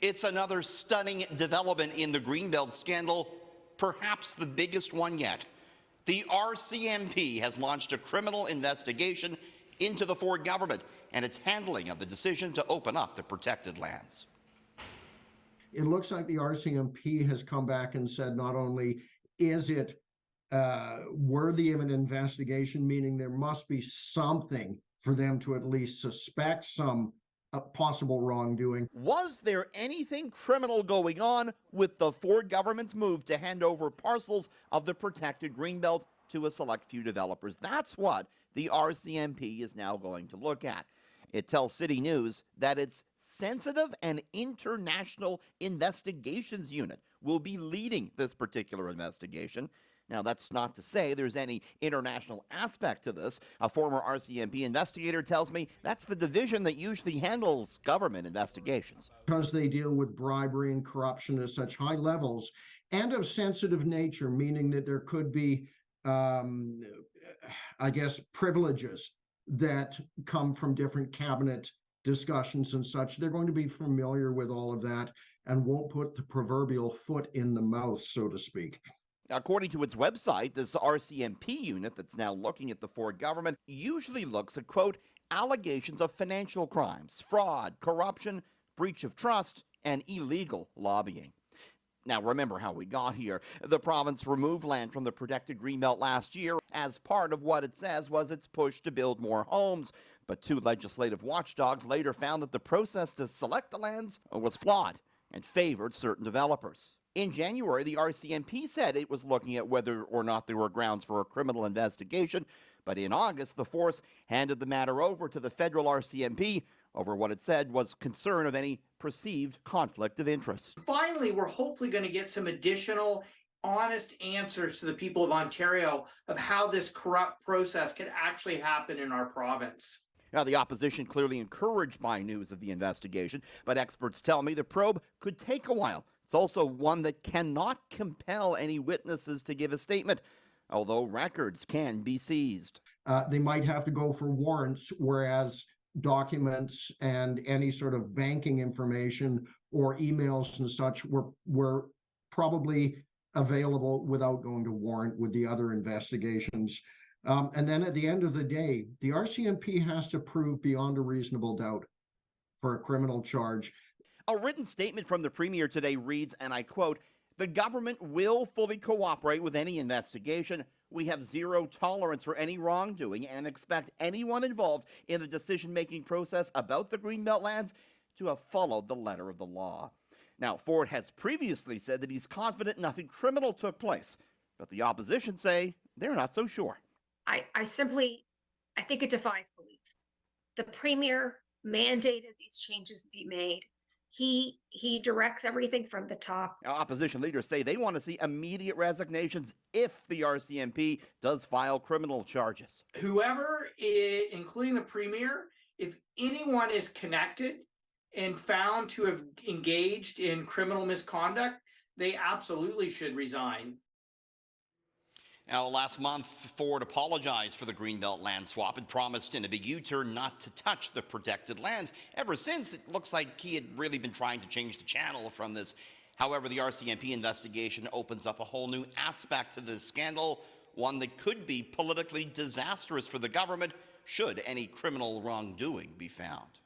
It's another stunning development in the Greenbelt scandal, perhaps the biggest one yet. The RCMP has launched a criminal investigation into the Ford government and its handling of the decision to open up the protected lands. It looks like the RCMP has come back and said not only is it worthy of an investigation, meaning there must be something for them to at least suspect some possible wrongdoing. Was there anything criminal going on with the Ford government's move to hand over parcels of the protected Greenbelt to a select few developers? That's what the RCMP is now going to look at. It tells CityNews that its Sensitive and International Investigations Unit will be leading this particular investigation. Now, that's not to say there's any international aspect to this. A former RCMP investigator tells me that's the division that usually handles government investigations. Because they deal with bribery and corruption at such high levels and of sensitive nature, meaning that there could be, I guess, privileges that come from different cabinet discussions and such. They're going to be familiar with all of that and won't put the proverbial foot in the mouth, so to speak. According to its website, this RCMP unit that's now looking at the Ford government usually looks at, quote, allegations of financial crimes, fraud, corruption, breach of trust, and illegal lobbying. Now, remember how we got here. The province removed land from the protected Greenbelt last year as part of what it says was its push to build more homes. But two legislative watchdogs later found that the process to select the lands was flawed and favored certain developers. In January, the RCMP said it was looking at whether or not there were grounds for a criminal investigation. But in August, the force handed the matter over to the federal RCMP over what it said was concern of any perceived conflict of interest. Finally, we're hopefully going to get some additional honest answers to the people of Ontario of how this corrupt process could actually happen in our province. Now, the opposition clearly encouraged by news of the investigation, but experts tell me the probe could take a while. It's also one that cannot compel any witnesses to give a statement, although records can be seized. They might have to go for warrants, whereas documents and any sort of banking information or emails and such were probably available without going to warrant with the other investigations. And then at the end of the day, the RCMP has to prove beyond a reasonable doubt for a criminal charge. A written statement from the Premier today reads, and I quote, "The government will fully cooperate with any investigation. We have zero tolerance for any wrongdoing and expect anyone involved in the decision-making process about the Greenbelt lands to have followed the letter of the law." Now, Ford has previously said that he's confident nothing criminal took place, but the opposition say they're not so sure. I think it defies belief. The Premier mandated these changes be made. He directs everything from the top. Now, opposition leaders say they want to see immediate resignations if the RCMP does file criminal charges. Whoever, including the Premier, if anyone is connected and found to have engaged in criminal misconduct, they absolutely should resign. Now, last month, Ford apologized for the Greenbelt land swap and promised in a big U-turn not to touch the protected lands. Ever since, it looks like he had really been trying to change the channel from this. However, the RCMP investigation opens up a whole new aspect to this scandal, one that could be politically disastrous for the government should any criminal wrongdoing be found.